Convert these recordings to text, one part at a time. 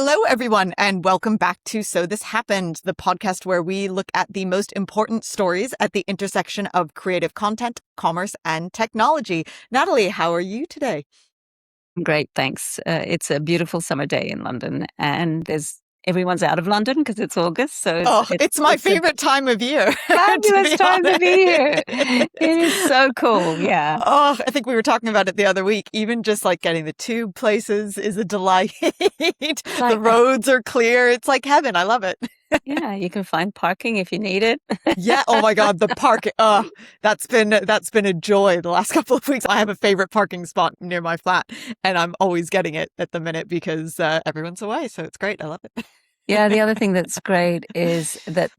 Hello, everyone, and welcome back to So This Happened, the podcast where we look at the most important stories at the intersection of creative content, commerce, and technology. Nathalie, how are you today? Great, thanks. It's a beautiful summer day in London, and everyone's out of London because it's August. So it's my favorite time of year. Fabulous time to be here. It is so cool. Yeah. Oh, I think we were talking about it the other week. Even just like getting the tube places is a delight. The roads are clear. It's like heaven. I love it. Yeah, you can find parking if you need it. Yeah. Oh my God, the parking. Oh, that's been a joy the last couple of weeks. I have a favorite parking spot near my flat, and I'm always getting it at the minute because everyone's away. So it's great. I love it. Yeah, the other thing that's great is that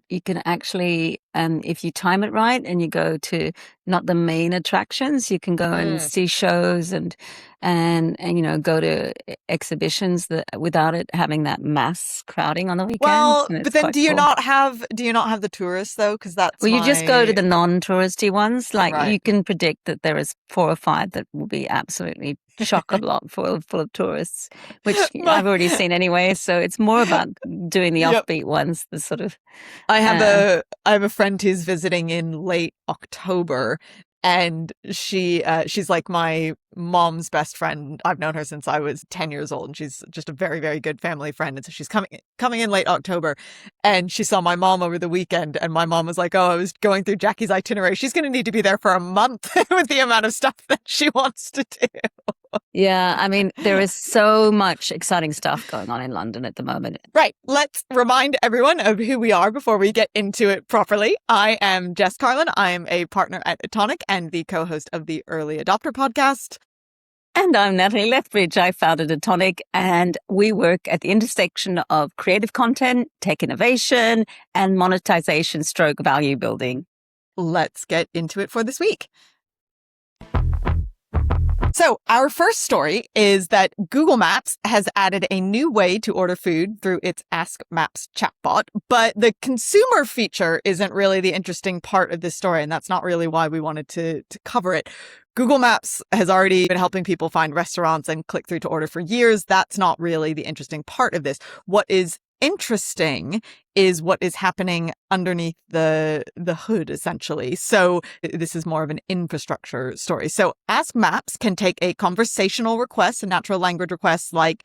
you can actually, if you time it right and you go to not the main attractions, you can go and see shows and go to exhibitions without it having that mass crowding on the weekend. Well, but then do you not have the tourists though? Because you just go to the non-touristy ones. Like right. You can predict that there is 4 or 5 that will be absolutely chock-a-block full of tourists, which I've already seen anyway. So it's more about doing the offbeat ones. The sort of I have a friend who's visiting in late October. And she's like my mom's best friend. I've known her since I was 10 years old, and she's just a very, very good family friend. And so she's coming in late October, and she saw my mom over the weekend, and my mom was like, "Oh, I was going through Jackie's itinerary. She's going to need to be there for a month with the amount of stuff that she wants to do." Yeah, I mean, there is so much exciting stuff going on in London at the moment. Right. Let's remind everyone of who we are before we get into it properly. I am Jess Carlin. I am a partner at Atonic and the co-host of the Early Adoptr podcast. And I'm Nathalie Lethbridge. I founded Atonic, and we work at the intersection of creative content, tech innovation, and monetization / value building. Let's get into it for this week. So our first story is that Google Maps has added a new way to order food through its Ask Maps chatbot, but the consumer feature isn't really the interesting part of this story, and that's not really why we wanted to cover it. Google Maps has already been helping people find restaurants and click through to order for years. That's not really the interesting part of this. What is interesting is what is happening underneath the hood, essentially. So this is more of an infrastructure story. So Ask Maps can take a conversational request, a natural language request like,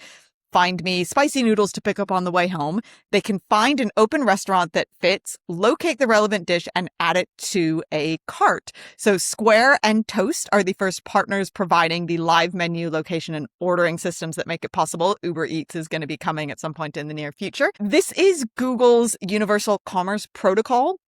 "Find me spicy noodles to pick up on the way home." They can find an open restaurant that fits, locate the relevant dish, and add it to a cart. So Square and Toast are the first partners providing the live menu, location, and ordering systems that make it possible. Uber Eats is going to be coming at some point in the near future. This is Google's Universal Commerce Protocol.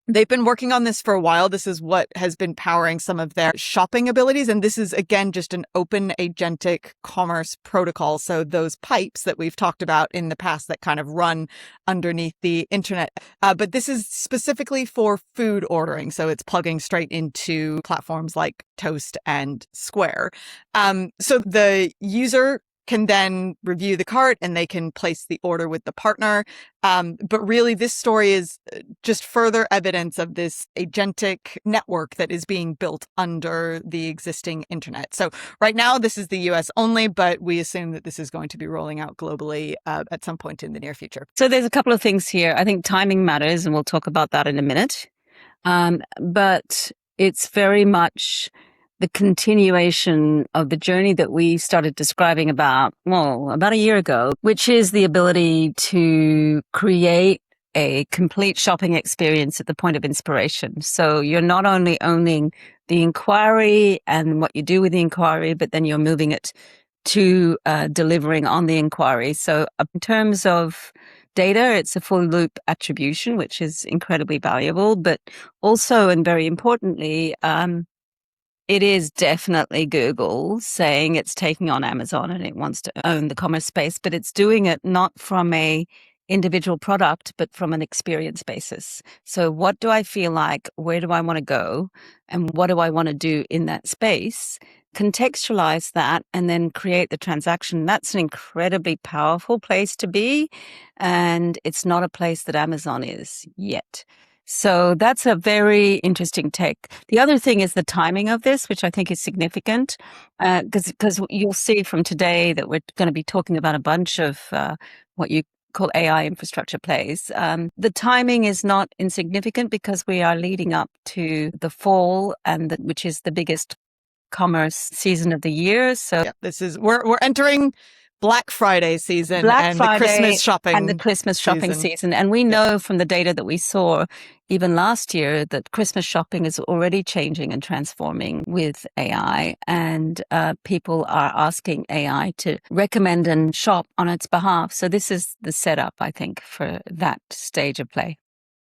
They've been working on this for a while. This is what has been powering some of their shopping abilities. And this is, again, just an open agentic commerce protocol. So those pipes that we've talked about in the past that kind of run underneath the internet. But this is specifically for food ordering. So it's plugging straight into platforms like Toast and Square. So the user can then review the cart and they can place the order with the partner. But really, this story is just further evidence of this agentic network that is being built under the existing internet. So right now, this is the US only, but we assume that this is going to be rolling out globally at some point in the near future. So there's a couple of things here. I think timing matters, and we'll talk about that in a minute. But it's very much the continuation of the journey that we started describing about a year ago, which is the ability to create a complete shopping experience at the point of inspiration. So you're not only owning the inquiry and what you do with the inquiry, but then you're moving it to delivering on the inquiry. So in terms of data, it's a full loop attribution, which is incredibly valuable, but also, and very importantly, it is definitely Google saying it's taking on Amazon and it wants to own the commerce space, but it's doing it not from a individual product, but from an experience basis. So what do I feel like? Where do I want to go? And what do I want to do in that space? Contextualize that and then create the transaction. That's an incredibly powerful place to be. And it's not a place that Amazon is yet. So that's a very interesting take. The other thing is the timing of this, which I think is significant, because you'll see from today that we're going to be talking about a bunch of what you call AI infrastructure plays. The timing is not insignificant because we are leading up to the fall, which is the biggest commerce season of the year. So yeah, we're entering Black Friday season Black and Friday the Christmas shopping and the Christmas shopping season. And we know from the data that we saw even last year that Christmas shopping is already changing and transforming with AI. And people are asking AI to recommend and shop on its behalf. So this is the setup, I think, for that stage of play.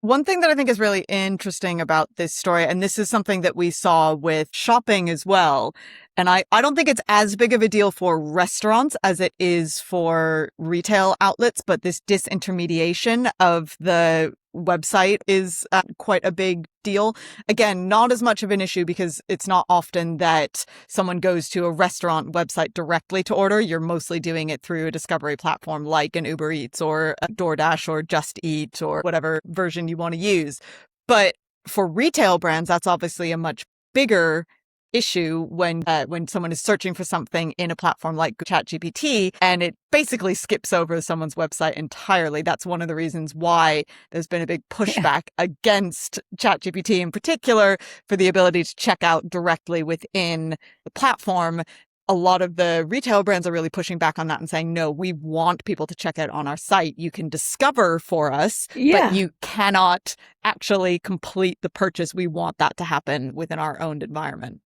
One thing that I think is really interesting about this story, and this is something that we saw with shopping as well, and I don't think it's as big of a deal for restaurants as it is for retail outlets, but this disintermediation of the website is quite a big deal. Again, not as much of an issue because it's not often that someone goes to a restaurant website directly to order. You're mostly doing it through a discovery platform like an Uber Eats or a DoorDash or Just Eat or whatever version you want to use. But for retail brands, that's obviously a much bigger issue when someone is searching for something in a platform like ChatGPT and it basically skips over someone's website entirely. That's one of the reasons why there's been a big pushback against ChatGPT in particular for the ability to check out directly within the platform. A lot of the retail brands are really pushing back on that and saying, no, we want people to check out on our site. You can discover for us, but you cannot actually complete the purchase. We want that to happen within our own environment.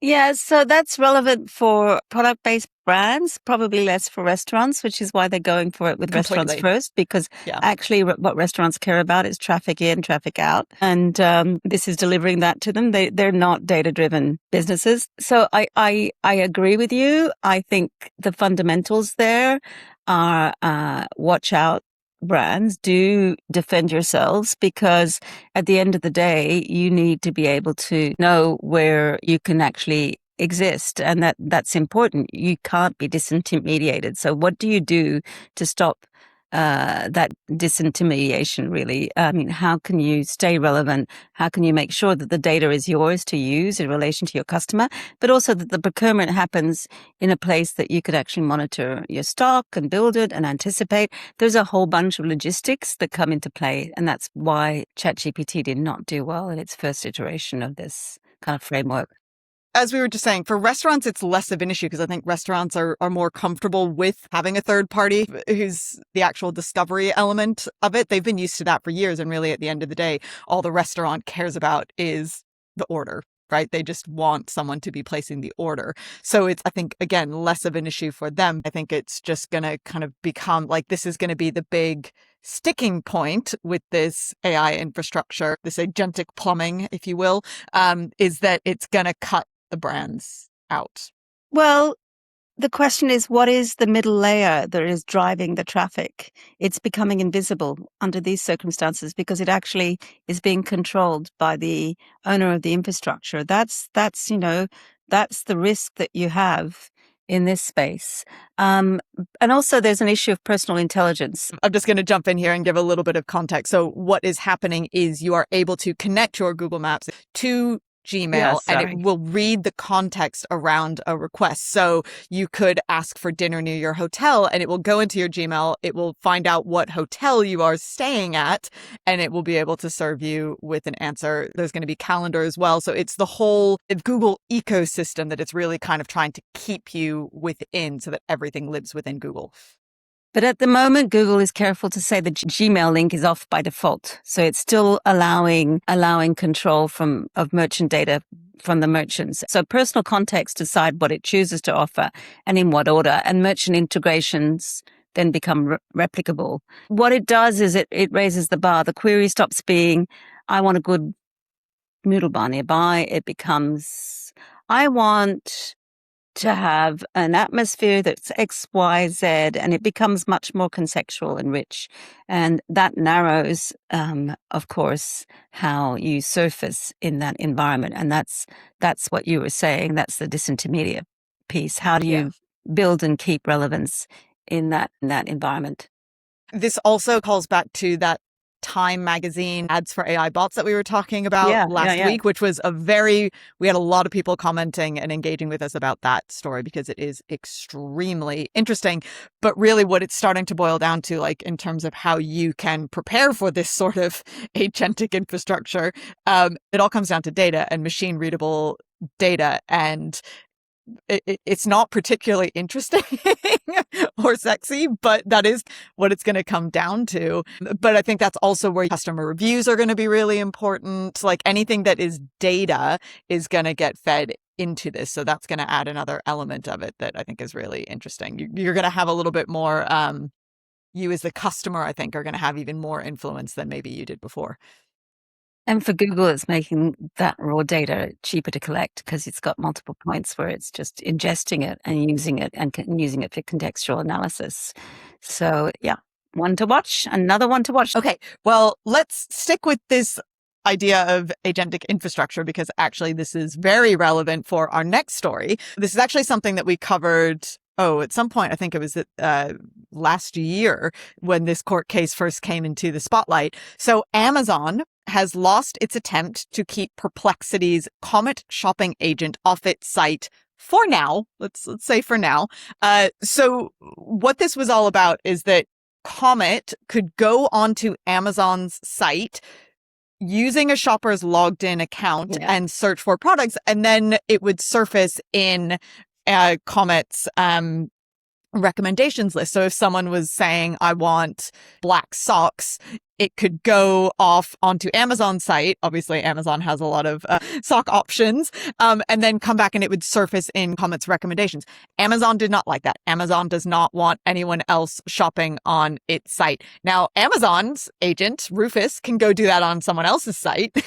Yeah, so that's relevant for product-based brands, probably less for restaurants, which is why they're going for it with restaurants first, because actually what restaurants care about is traffic in, traffic out. And this is delivering that to them. They're not data-driven businesses. So I agree with you. I think the fundamentals there are watch out. Brands, do defend yourselves, because at the end of the day, you need to be able to know where you can actually exist, and that's important. You can't be disintermediated. So what do you do to stop that disintermediation, really? I mean, how can you stay relevant? How can you make sure that the data is yours to use in relation to your customer, but also that the procurement happens in a place that you could actually monitor your stock and build it and anticipate? There's a whole bunch of logistics that come into play, and that's why ChatGPT did not do well in its first iteration of this kind of framework. As we were just saying, for restaurants, it's less of an issue because I think restaurants are more comfortable with having a third party who's the actual discovery element of it. They've been used to that for years. And really, at the end of the day, all the restaurant cares about is the order, right? They just want someone to be placing the order. So it's, I think, again, less of an issue for them. I think it's just going to kind of become like this is going to be the big sticking point with this AI infrastructure, this agentic plumbing, if you will, is that it's going to cut the brands out. Well, the question is, what is the middle layer that is driving the traffic? It's becoming invisible under these circumstances because it actually is being controlled by the owner of the infrastructure. That's the risk that you have in this space. And also there's an issue of personal intelligence. I'm just going to jump in here and give a little bit of context. So what is happening is you are able to connect your Google Maps to Gmail and it will read the context around a request. So you could ask for dinner near your hotel and it will go into your Gmail. It will find out what hotel you are staying at and it will be able to serve you with an answer. There's going to be calendar as well. So it's the whole Google ecosystem that it's really kind of trying to keep you within so that everything lives within Google. But at the moment, Google is careful to say the Gmail link is off by default. So it's still allowing control of merchant data from the merchants. So personal contacts decide what it chooses to offer and in what order, and merchant integrations then become replicable. What it does is it raises the bar. The query stops being, I want a good noodle bar nearby. It becomes, I want to have an atmosphere that's X, Y, Z, and it becomes much more contextual and rich. And that narrows, of course, how you surface in that environment. And that's what you were saying. That's the disintermediate piece. How do you build and keep relevance in that environment? This also calls back to that Time magazine ads for AI bots that we were talking about last week, which was we had a lot of people commenting and engaging with us about that story because it is extremely interesting. But really what it's starting to boil down to, like in terms of how you can prepare for this sort of agentic infrastructure, it all comes down to data and machine readable data. And it's not particularly interesting or sexy, but that is what it's going to come down to. But I think that's also where customer reviews are going to be really important. Like anything that is data is going to get fed into this. So that's going to add another element of it that I think is really interesting. You're going to have a little bit more, you as the customer, I think, are going to have even more influence than maybe you did before. And for Google, it's making that raw data cheaper to collect because it's got multiple points where it's just ingesting it and using it for contextual analysis. So yeah, one to watch, another one to watch. Okay, well, let's stick with this idea of agentic infrastructure because actually this is very relevant for our next story. This is actually something that we covered at some point, I think it was last year when this court case first came into the spotlight. So Amazon has lost its attempt to keep Perplexity's Comet shopping agent off its site for now. Let's say for now. So what this was all about is that Comet could go onto Amazon's site using a shopper's logged in account and search for products, and then it would surface in Comet's recommendations list. So if someone was saying, I want black socks, it could go off onto Amazon's site. Obviously, Amazon has a lot of sock options, and then come back and it would surface in Comet's recommendations. Amazon did not like that. Amazon does not want anyone else shopping on its site. Now, Amazon's agent, Rufus, can go do that on someone else's site,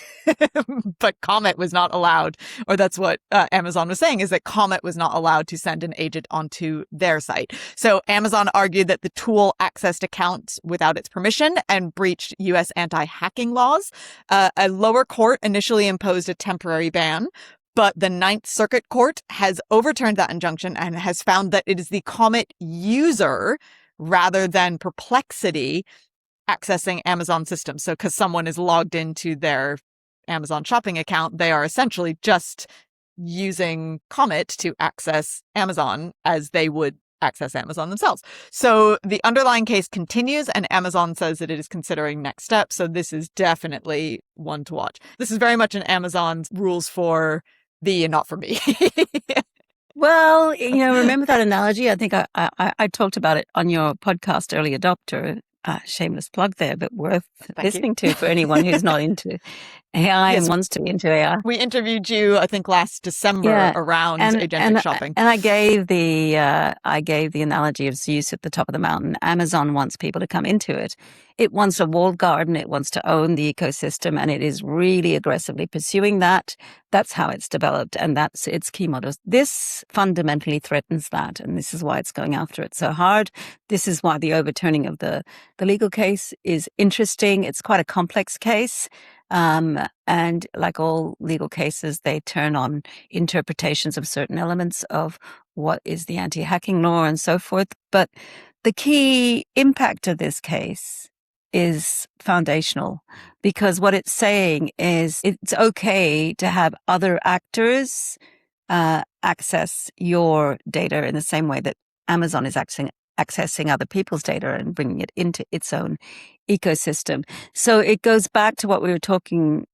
but Comet was not allowed, or that's what Amazon was saying, is that Comet was not allowed to send an agent onto their site. So Amazon argued that the tool accessed accounts without its permission and breached U.S. anti-hacking laws. A lower court initially imposed a temporary ban, but the Ninth Circuit Court has overturned that injunction and has found that it is the Comet user rather than Perplexity accessing Amazon systems. So because someone is logged into their Amazon shopping account, they are essentially just using Comet to access Amazon as they would access Amazon themselves. So the underlying case continues and Amazon says that it is considering next steps. So this is definitely one to watch. This is very much an Amazon's rules for thee and not for me. Well, remember that analogy? I think I talked about it on your podcast, Early Adoptr. Shameless plug there, but worth listening to for anyone who's not into AI and wants to be into AI. We interviewed you, I think, last December around agentic shopping. And I gave the analogy of Zeus at the top of the mountain. Amazon wants people to come into it. It wants a walled garden. It wants to own the ecosystem, and it is really aggressively pursuing that. That's how it's developed, and that's its key models. This fundamentally threatens that, and this is why it's going after it so hard. This is why the overturning of the legal case is interesting. It's quite a complex case. And like all legal cases, they turn on interpretations of certain elements of what is the anti-hacking law and so forth. But the key impact of this case is foundational, because what it's saying is it's okay to have other actors access your data in the same way that Amazon is accessing other people's data and bringing it into its own ecosystem. So it goes back to what we were talking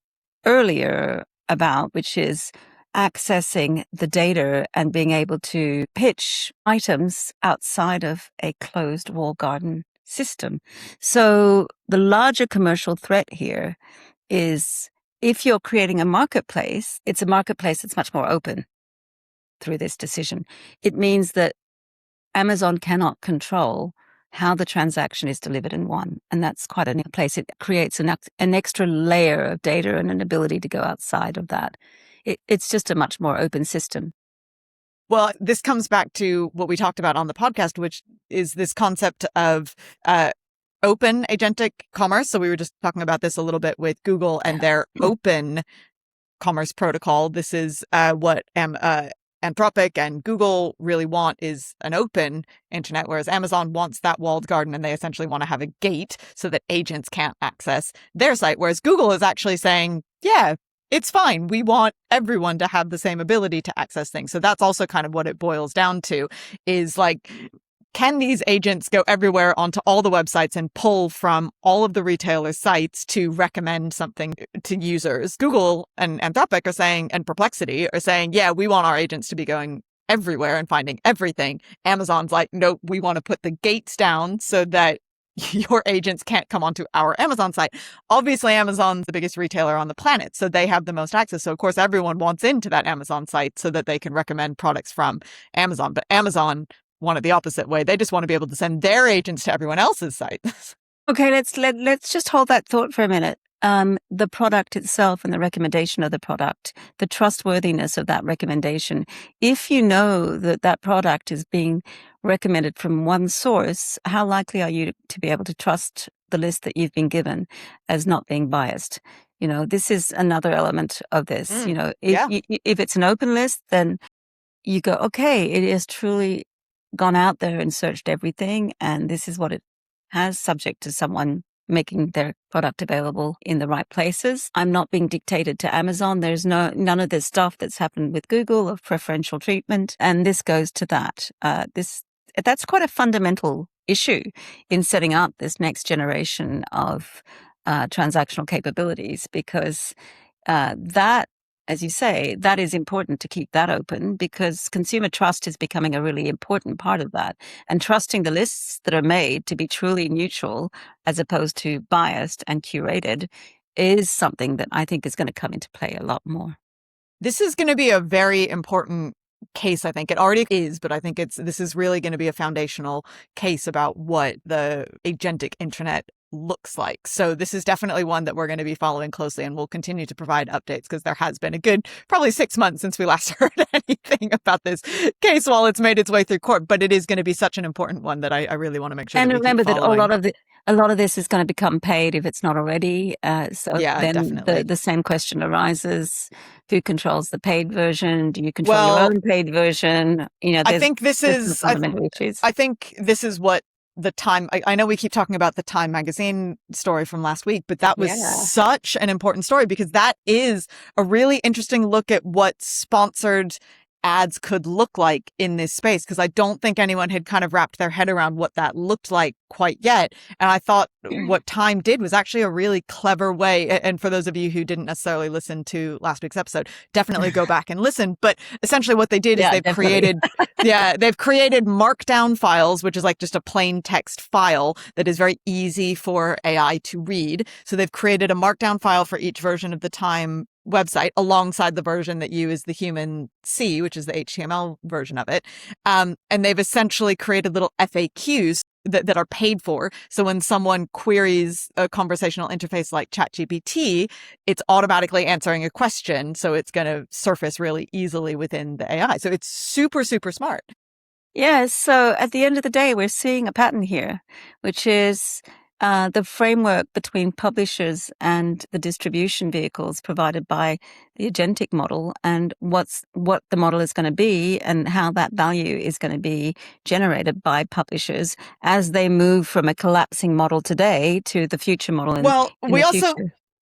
earlier about, which is accessing the data and being able to pitch items outside of a closed walled garden system. So the larger commercial threat here is if you're creating a marketplace, it's a marketplace that's much more open through this decision. It means that Amazon cannot control how the transaction is delivered and won. And that's quite a place. It creates an extra layer of data and an ability to go outside of that. It's just a much more open system. Well, this comes back to what we talked about on the podcast, which is this concept of open agentic commerce. So we were just talking about this a little bit with Google and their open commerce protocol. This is what Anthropic and Google really want is an open internet, whereas Amazon wants that walled garden, and they essentially want to have a gate so that agents can't access their site. Whereas Google is actually saying, yeah, it's fine. We want everyone to have the same ability to access things. So that's also kind of what it boils down to, is like, can these agents go everywhere onto all the websites and pull from all of the retailers' sites to recommend something to users? Google and Anthropic are saying, and Perplexity are saying, yeah, we want our agents to be going everywhere and finding everything. Amazon's like, nope, we want to put the gates down so that your agents can't come onto our Amazon site. Obviously, Amazon's the biggest retailer on the planet, so they have the most access. So, of course, everyone wants into that Amazon site so that they can recommend products from Amazon. But Amazon want it the opposite way. They just want to be able to send their agents to everyone else's site. Okay, let's just hold that thought for a minute. The product itself and the recommendation of the product, the trustworthiness of that recommendation. If you know that that product is being recommended from one source, how likely are you to be able to trust the list that you've been given as not being biased? You know, this is another element of this. You know, if it's an open list, then you go, okay, it has truly gone out there and searched everything, and this is what it has, subject to someone making their product available in the right places. I'm not being dictated to Amazon. There's none of this stuff that's happened with Google of preferential treatment, and this goes to that. That's quite a fundamental issue in setting up this next generation of transactional capabilities, because that, as you say, that is important to keep that open, because consumer trust is becoming a really important part of that. And trusting the lists that are made to be truly neutral as opposed to biased and curated is something that I think is going to come into play a lot more. This is going to be a very important case, I think. It already is, but I think this is really going to be a foundational case about what the agentic internet looks like. So this is definitely one that we're going to be following closely, and we'll continue to provide updates, because there has been a good probably 6 months since we last heard anything about this case while it's made its way through court. But it is going to be such an important one that I really want to make sure. And that we remember keep that following. a lot of this is going to become paid if it's not already. So Yeah, then definitely. the same question arises: who controls the paid version? Do you control your own paid version? You know, I think this is fundamental issues. I think this is what the Time, I know we keep talking about the Time magazine story from last week, but that was such an important story, because that is a really interesting look at what sponsored ads could look like in this space, because I don't think anyone had kind of wrapped their head around what that looked like quite yet. And I thought what Time did was actually a really clever way. And for those of you who didn't necessarily listen to last week's episode, definitely go back and listen. But essentially what they did is they've created markdown files, which is like just a plain text file that is very easy for AI to read. So they've created a markdown file for each version of the Time website alongside the version that you as the human see, which is the HTML version of it. And they've essentially created little FAQs that are paid for. So when someone queries a conversational interface like ChatGPT, it's automatically answering a question. So it's going to surface really easily within the AI. So it's super, super smart. Yes. So at the end of the day, we're seeing a pattern here, which is the framework between publishers and the distribution vehicles provided by the agentic model, and what the model is going to be, and how that value is going to be generated by publishers as they move from a collapsing model today to the future model.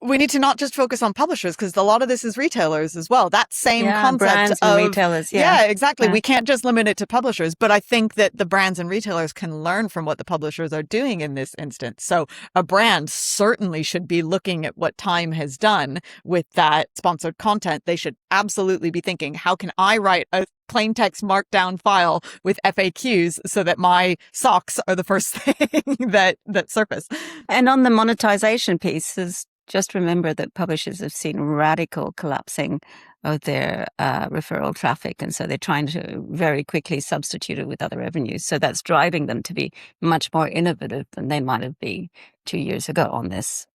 We need to not just focus on publishers, because a lot of this is retailers as well. That same concept brands of and retailers. Yeah, exactly. Yeah. We can't just limit it to publishers, but I think that the brands and retailers can learn from what the publishers are doing in this instance. So a brand certainly should be looking at what Time has done with that sponsored content. They should absolutely be thinking, how can I write a plain text markdown file with FAQs so that my socks are the first thing that surface? And on the monetization pieces, just remember that publishers have seen radical collapsing of their referral traffic. And so they're trying to very quickly substitute it with other revenues. So that's driving them to be much more innovative than they might have been 2 years ago on this.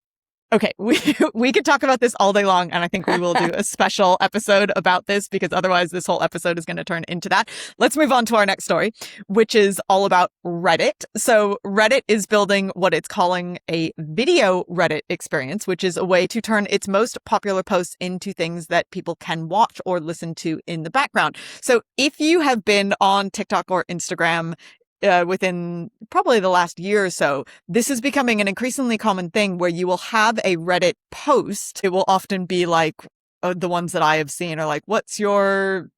Okay, we could talk about this all day long, and I think we will do a special episode about this because otherwise this whole episode is going to turn into that. Let's move on to our next story, which is all about Reddit. So Reddit is building what it's calling a video Reddit experience, which is a way to turn its most popular posts into things that people can watch or listen to in the background. So if you have been on TikTok or Instagram, within probably the last year or so, this is becoming an increasingly common thing where you will have a Reddit post. It will often be like the ones that I have seen are like, what's your,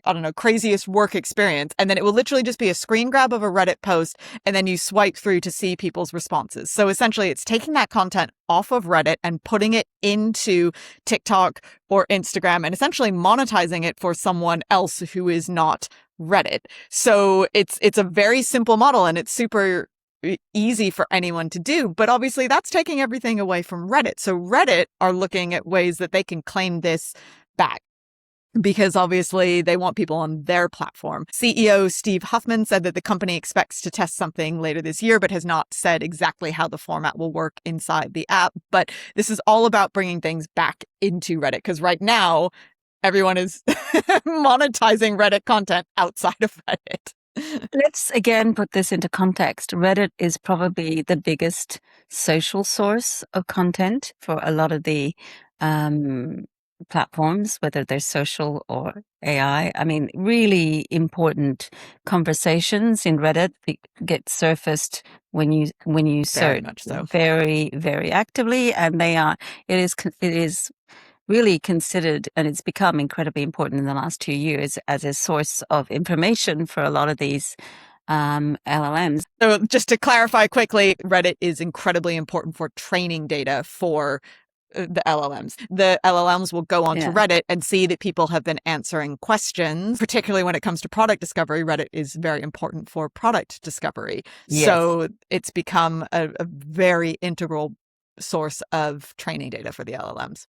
I don't know, craziest work experience? And then it will literally just be a screen grab of a Reddit post, and then you swipe through to see people's responses. So essentially, it's taking that content off of Reddit and putting it into TikTok or Instagram and essentially monetizing it for someone else who is not Reddit. So it's a very simple model, and it's super easy for anyone to do. But obviously, that's taking everything away from Reddit. So Reddit are looking at ways that they can claim this back, because obviously they want people on their platform. CEO Steve Huffman said that the company expects to test something later this year, but has not said exactly how the format will work inside the app. But this is all about bringing things back into Reddit, because right now everyone is monetizing Reddit content outside of Reddit. Let's again put this into context. Reddit is probably the biggest social source of content for a lot of the platforms, whether they're social or AI. I mean, really important conversations in Reddit get surfaced when you Very search much so. very, very actively, and it is really considered, and it's become incredibly important in the last 2 years as a source of information for a lot of these LLMs. So just to clarify quickly, Reddit is incredibly important for training data for the LLMs. The LLMs will go onto Reddit and see that people have been answering questions, particularly when it comes to product discovery. Reddit is very important for product discovery. Yes. So it's become a very integral source of training data for the LLMs.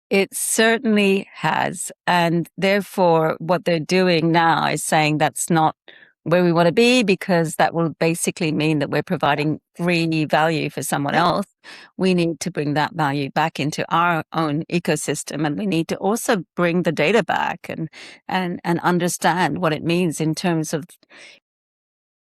It certainly has. And therefore, what they're doing now is saying that's not where we want to be, because that will basically mean that we're providing free value for someone else. We need to bring that value back into our own ecosystem, and we need to also bring the data back and understand what it means in terms of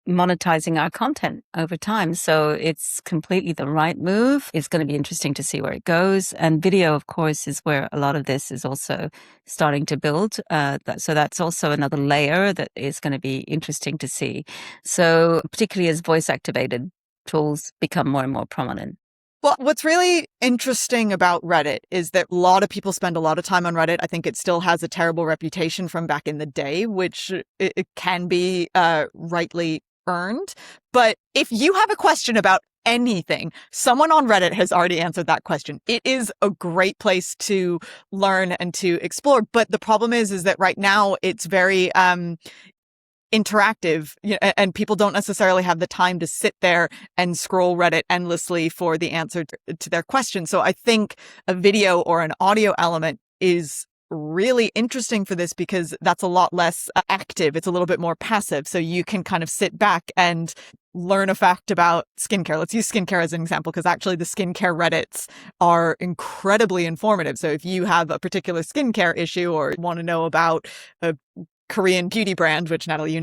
monetizing our content over time. So it's completely the right move. It's going to be interesting to see where it goes. And video, of course, is where a lot of this is also starting to build. So that's also another layer that is going to be interesting to see. So particularly as voice activated tools become more and more prominent. Well, what's really interesting about Reddit is that a lot of people spend a lot of time on Reddit. I think it still has a terrible reputation from back in the day, which it can be rightly earned. But if you have a question about anything, someone on Reddit has already answered that question. It is a great place to learn and to explore. But the problem is that right now it's very interactive, and people don't necessarily have the time to sit there and scroll Reddit endlessly for the answer to their question. So I think a video or an audio element is really interesting for this, because that's a lot less active. It's a little bit more passive. So you can kind of sit back and learn a fact about skincare. Let's use skincare as an example, because actually the skincare Reddits are incredibly informative. So if you have a particular skincare issue or want to know about a Korean beauty brand, which Natalie,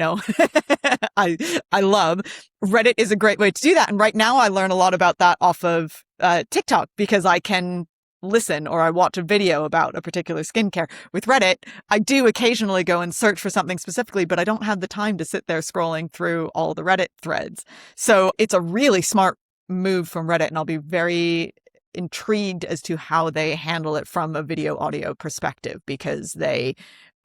I love, Reddit is a great way to do that. And right now I learn a lot about that off of TikTok, because I can listen or I watch a video about a particular skincare. With Reddit, I do occasionally go and search for something specifically, but I don't have the time to sit there scrolling through all the Reddit threads. So it's a really smart move from Reddit, and I'll be very intrigued as to how they handle it from a video audio perspective, because I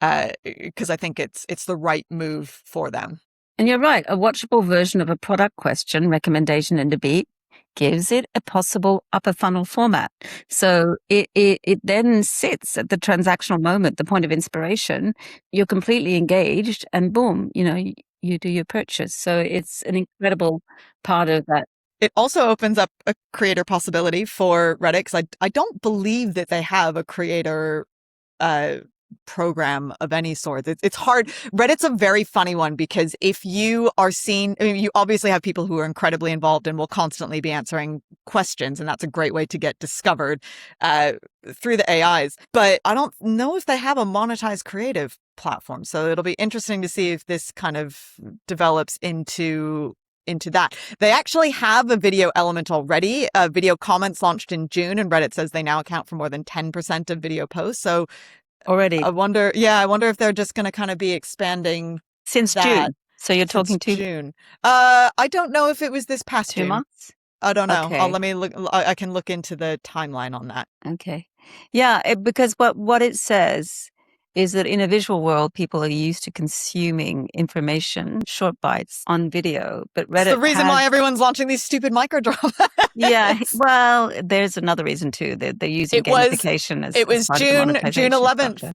think it's the right move for them. And you're right. A watchable version of a product question, recommendation, and debate gives it a possible upper funnel format. So it then sits at the transactional moment, the point of inspiration. You're completely engaged, and boom, you do your purchase. So it's an incredible part of that. It also opens up a creator possibility for Reddit, because I don't believe that they have a creator program of any sort. It's hard. Reddit's a very funny one because if you are seen, I mean, you obviously have people who are incredibly involved and will constantly be answering questions, and that's a great way to get discovered through the AIs. But I don't know if they have a monetized creative platform, so it'll be interesting to see if this kind of develops into that. They actually have a video element already. Video comments launched in June, and Reddit says they now account for more than 10% of video posts. So already, I wonder if they're just going to kind of be expanding since that June. So you're talking to June. I don't know if it was this past 2 June. months. I don't know. Okay. Let me look. I can look into the timeline on that. Okay. Yeah, because what it says is that in a visual world, people are used to consuming information, short bites on video. But Reddit It's the reason why everyone's launching these stupid microdramas. Yeah, well, there's another reason too. They're using gamification as it was part of the monetization June 11th. structure.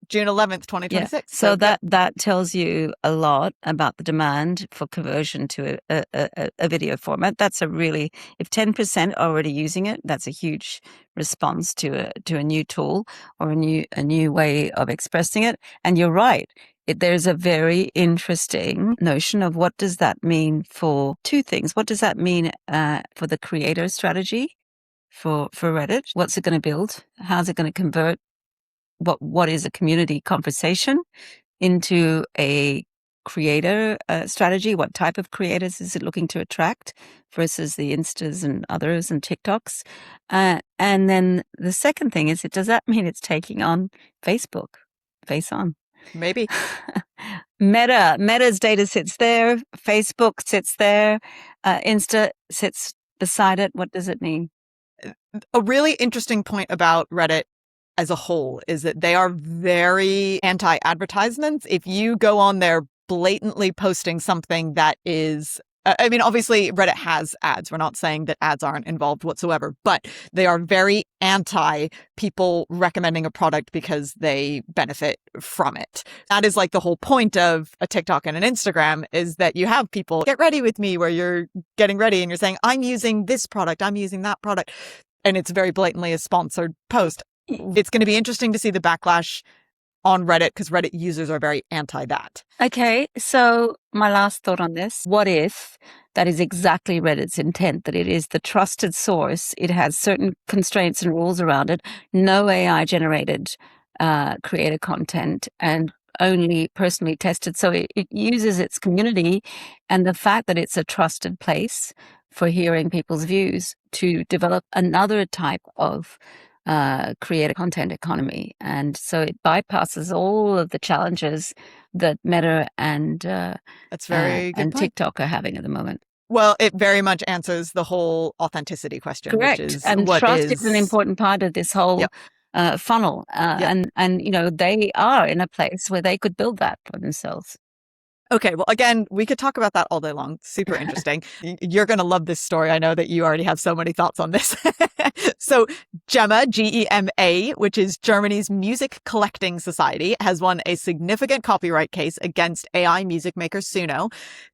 June 11th, 2026. Yeah. So that tells you a lot about the demand for conversion to a video format. That's if 10% are already using it, that's a huge response to a new tool or a new way of expressing it. And you're right. There's a very interesting notion of what does that mean for two things. What does that mean for the creator strategy for Reddit? What's it going to build? How's it going to convert what is a community conversation into a creator strategy? What type of creators is it looking to attract versus the Instas and others and TikToks? And then the second thing is, does that mean it's taking on Facebook? Face on. Maybe. Meta's data sits there. Facebook sits there. Insta sits beside it. What does it mean? A really interesting point about Reddit as a whole is that they are very anti-advertisements. If you go on there blatantly posting something that is, I mean, obviously Reddit has ads. We're not saying that ads aren't involved whatsoever, but they are very anti people recommending a product because they benefit from it. That is like the whole point of a TikTok and an Instagram, is that you have people get ready with me, where you're getting ready and you're saying, I'm using this product, I'm using that product. And it's very blatantly a sponsored post. It's going to be interesting to see the backlash on Reddit, because Reddit users are very anti that. Okay, so my last thought on this: what if that is exactly Reddit's intent, that it is the trusted source, it has certain constraints and rules around it, no AI generated creator content, and only personally tested. So it uses its community and the fact that it's a trusted place for hearing people's views to develop another type of creator content economy. And so it bypasses all of the challenges that Meta and That's very good and point. TikTok are having at the moment. Well, it very much answers the whole authenticity question. Correct. Which is and trust is an important part of this whole funnel. And they are in a place where they could build that for themselves. Okay, well, again, we could talk about that all day long. Super interesting. You're going to love this story. I know that you already have so many thoughts on this. So GEMA, GEMA, which is Germany's music collecting society, has won a significant copyright case against AI music maker Suno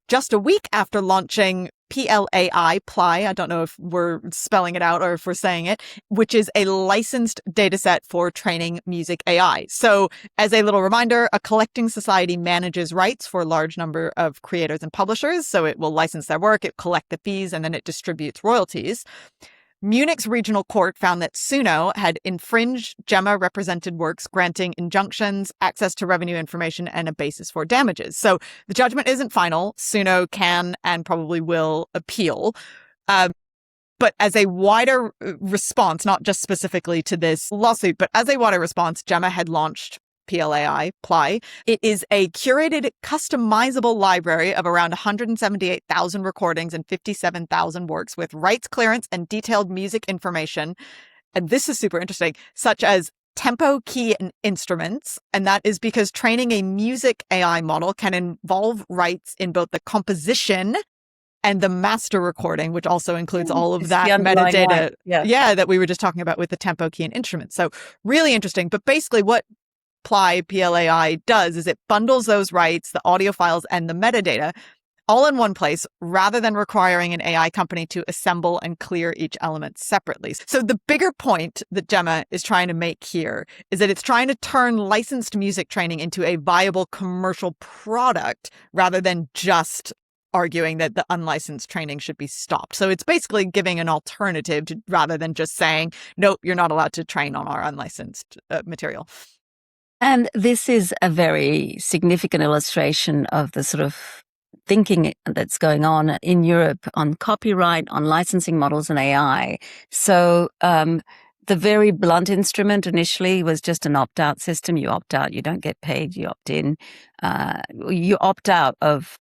just a week after launching PLAI, I don't know if we're spelling it out or if we're saying it, which is a licensed dataset for training music AI. So as a little reminder, a collecting society manages rights for a large number of creators and publishers. So it will license their work, it collect the fees, and then it distributes royalties. Munich's regional court found that Suno had infringed GEMA represented works, granting injunctions, access to revenue information, and a basis for damages. So the judgment isn't final. Suno can and probably will appeal. But as a wider response, not just specifically to this lawsuit, but as a wider response, GEMA had launched PLAI. It is a curated, customizable library of around 178,000 recordings and 57,000 works with rights clearance and detailed music information. And this is super interesting, such as tempo, key, and instruments. And that is because training a music AI model can involve rights in both the composition and the master recording, which also includes all of that metadata. That we were just talking about with the tempo, key, and instruments. So really interesting. But basically what PLAI does is it bundles those rights, the audio files, and the metadata all in one place rather than requiring an AI company to assemble and clear each element separately. So the bigger point that Gemma is trying to make here is that it's trying to turn licensed music training into a viable commercial product rather than just arguing that the unlicensed training should be stopped. So it's basically giving an alternative rather than just saying, nope, you're not allowed to train on our unlicensed material. And this is a very significant illustration of the sort of thinking that's going on in Europe on copyright, on licensing models and AI. So the very blunt instrument initially was just an opt-out system. You opt out, you don't get paid, you opt in. You opt out of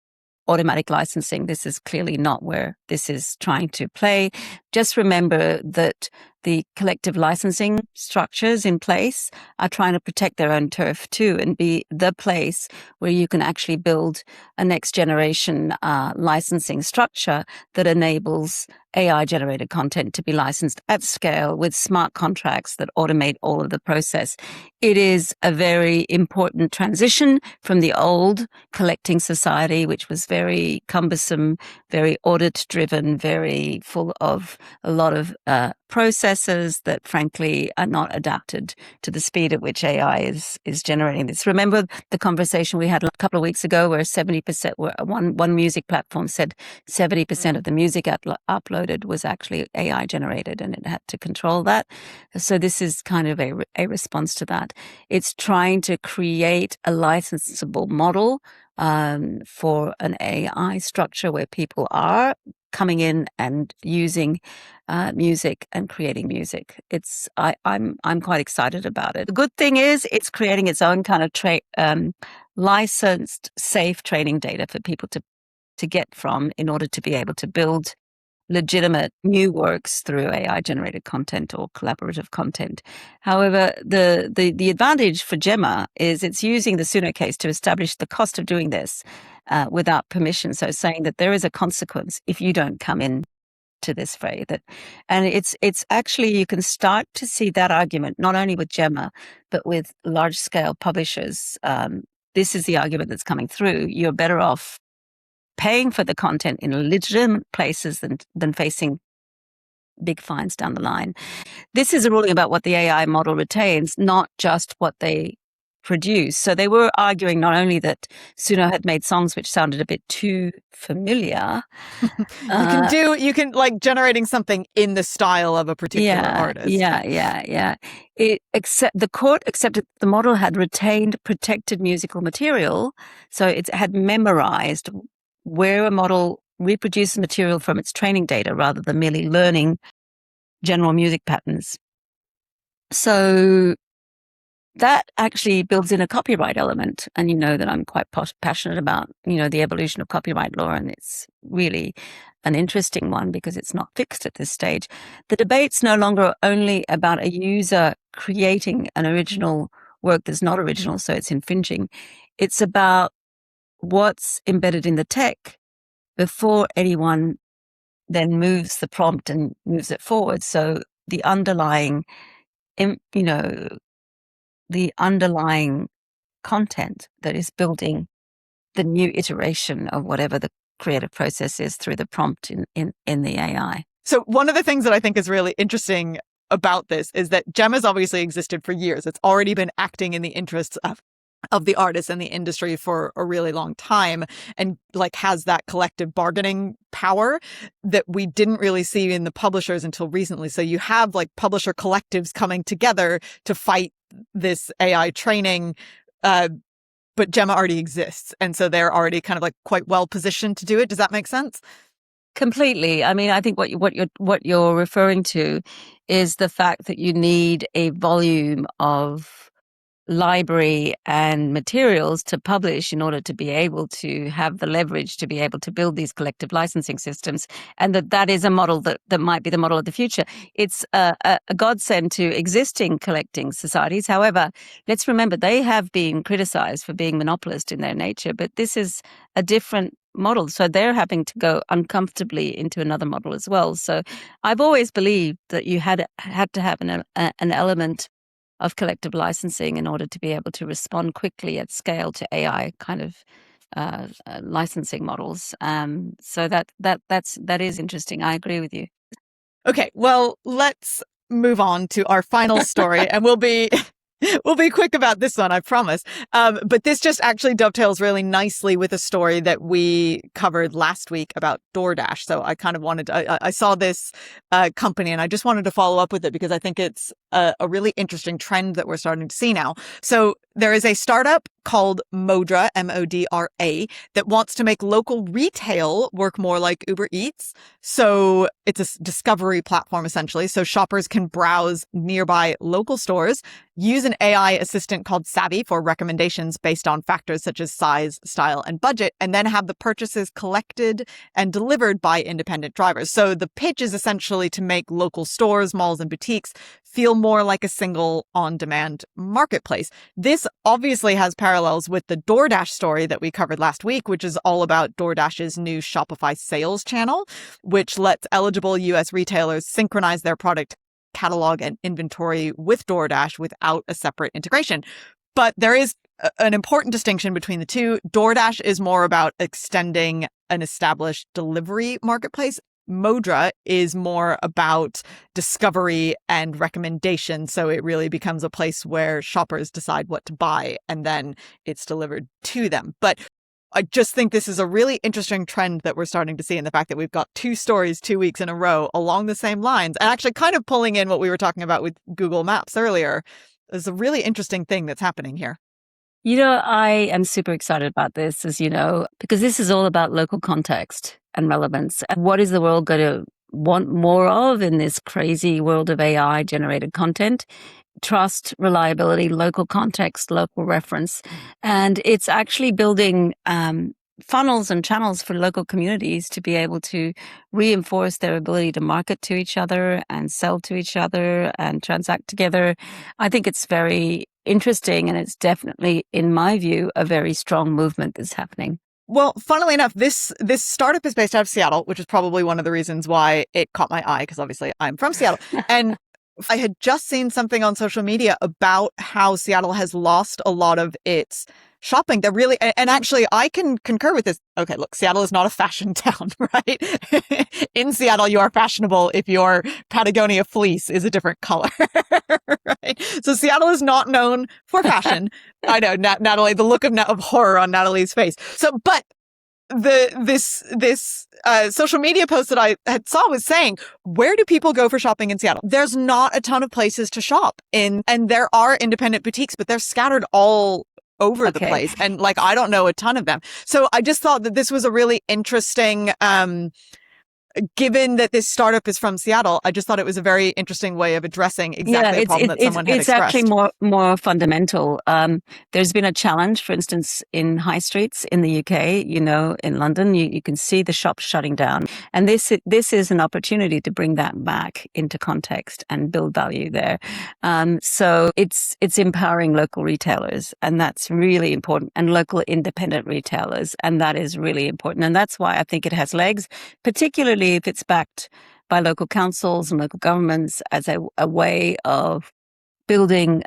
automatic licensing. This is clearly not where this is trying to play. Just remember that the collective licensing structures in place are trying to protect their own turf too and be the place where you can actually build a next generation licensing structure that enables AI generated content to be licensed at scale with smart contracts that automate all of the process. It is a very important transition from the old collecting society, which was very cumbersome, very audit driven, very full of a lot of processes that frankly are not adapted to the speed at which AI is generating this. Remember the conversation we had a couple of weeks ago where 70%, where one music platform said 70% of the music uploaded was actually AI generated and it had to control that. So this is kind of a response to that. It's trying to create a licensable model for an AI structure where people are coming in and using music and creating music. I'm quite excited about it. The good thing is it's creating its own kind of licensed, safe training data for people to get from in order to be able to build legitimate new works through AI generated content or collaborative content. However, the advantage for Gemma is it's using the Suno case to establish the cost of doing this without permission. So saying that there is a consequence if you don't come in to this fray. And it's actually, you can start to see that argument not only with Gemma, but with large scale publishers. This is the argument that's coming through. You're better off paying for the content in legitimate places than facing big fines down the line. This is a ruling about what the AI model retains, not just what they produce. So they were arguing not only that Suno had made songs which sounded a bit too familiar. You can like generating something in the style of a particular artist. Yeah. The court accepted the model had retained protected musical material. So it had memorized where a model reproduces material from its training data rather than merely learning general music patterns. So that actually builds in a copyright element. And you know that I'm quite passionate about, the evolution of copyright law. And it's really an interesting one because it's not fixed at this stage. The debate's no longer only about a user creating an original work that's not original, so it's infringing. It's about what's embedded in the tech before anyone then moves the prompt and moves it forward. So the underlying, the underlying content that is building the new iteration of whatever the creative process is through the prompt in the AI. So one of the things that I think is really interesting about this is that Gemma's obviously existed for years. It's already been acting in the interests of the artists and the industry for a really long time and like has that collective bargaining power that we didn't really see in the publishers until recently. So you have like publisher collectives coming together to fight this AI training, but Gemma already exists. And so they're already kind of like quite well positioned to do it. Does that make sense? Completely. I mean, I think what you're referring to is the fact that you need a volume of library and materials to publish in order to be able to have the leverage to be able to build these collective licensing systems, and that is a model that might be the model of the future. It's a godsend to existing collecting societies. However, let's remember they have been criticized for being monopolist in their nature, but this is a different model. So they're having to go uncomfortably into another model as well. So I've always believed that you had to have an element of collective licensing in order to be able to respond quickly at scale to AI kind of licensing models. So that is interesting. I agree with you. Okay, well, let's move on to our final story, and we'll be we'll be quick about this one, I promise. But this just actually dovetails really nicely with a story that we covered last week about DoorDash. So I kind of wanted to, I saw this company and I just wanted to follow up with it because I think it's a really interesting trend that we're starting to see now. So there is a startup called Modra, Modra, that wants to make local retail work more like Uber Eats. So it's a discovery platform, essentially. So shoppers can browse nearby local stores, use an AI assistant called Savvy for recommendations based on factors such as size, style, and budget, and then have the purchases collected and delivered by independent drivers. So the pitch is essentially to make local stores, malls, and boutiques feel more like a single on-demand marketplace. This obviously has parallels with the DoorDash story that we covered last week, which is all about DoorDash's new Shopify sales channel, which lets eligible US retailers synchronize their product catalog and inventory with DoorDash without a separate integration. But there is an important distinction between the two. DoorDash is more about extending an established delivery marketplace. Modra is more about discovery and recommendation. So it really becomes a place where shoppers decide what to buy and then it's delivered to them. But I just think this is a really interesting trend that we're starting to see in the fact that we've got two stories 2 weeks in a row along the same lines, and actually kind of pulling in what we were talking about with Google Maps earlier. There's a really interesting thing that's happening here. I am super excited about this, as you know, because this is all about local context and relevance. And what is the world going to want more of in this crazy world of AI generated content? Trust, reliability, local context, local reference. And it's actually building funnels and channels for local communities to be able to reinforce their ability to market to each other and sell to each other and transact together. I think it's very interesting, and it's definitely, in my view, a very strong movement that's happening. Well, funnily enough, this startup is based out of Seattle, which is probably one of the reasons why it caught my eye, because obviously I'm from Seattle. And I had just seen something on social media about how Seattle has lost a lot of its shopping. They're really, and actually I can concur with this. Okay, look, Seattle is not a fashion town, right? In Seattle, you are fashionable if your Patagonia fleece is a different color, right? So Seattle is not known for fashion. I know, Nathalie, the look of horror on Nathalie's face. So, but this social media post that I had saw was saying, where do people go for shopping in Seattle? There's not a ton of places to shop in, and there are independent boutiques, but they're scattered all over the place. And like, I don't know a ton of them. So I just thought that this was a really interesting, given that this startup is from Seattle, I just thought it was a very interesting way of addressing exactly the problem that someone had expressed. It's actually more fundamental. There's been a challenge, for instance, in high streets in the UK, in London, you can see the shops shutting down. And this is an opportunity to bring that back into context and build value there. So it's empowering local retailers, and that's really important, and local independent retailers. And that is really important. And that's why I think it has legs, particularly if it's backed by local councils and local governments as a way of building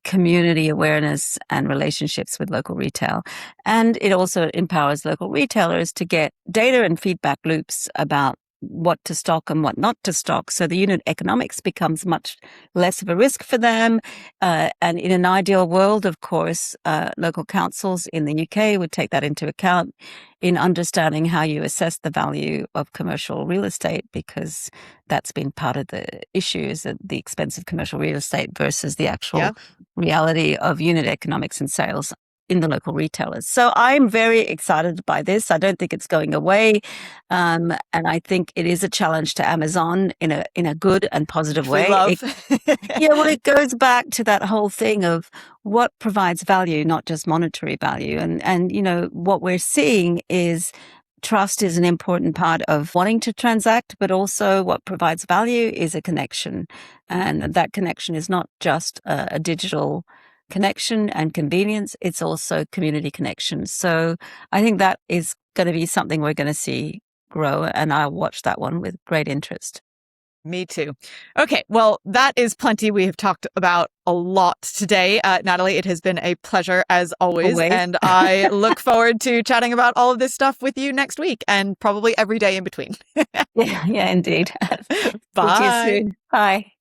community awareness and relationships with local retail. And it also empowers local retailers to get data and feedback loops about what to stock and what not to stock. So the unit economics becomes much less of a risk for them. And in an ideal world, of course, local councils in the UK would take that into account in understanding how you assess the value of commercial real estate, because that's been part of the issue, is that the expense of commercial real estate versus the actual reality of unit economics and sales in the local retailers. So I'm very excited by this. I don't think it's going away. And I think it is a challenge to Amazon in a good and positive way. It goes back to that whole thing of what provides value, not just monetary value. And what we're seeing is trust is an important part of wanting to transact, but also what provides value is a connection. And that connection is not just a digital connection and convenience, it's also community connection. So I think that is going to be something we're going to see grow, and I'll watch that one with great interest. Me too. Okay, well, that is plenty. We have talked about a lot today. Nathalie, it has been a pleasure as always. Always. And I look forward to chatting about all of this stuff with you next week and probably every day in between. Yeah, indeed. Talk to you Bye. soon. Bye.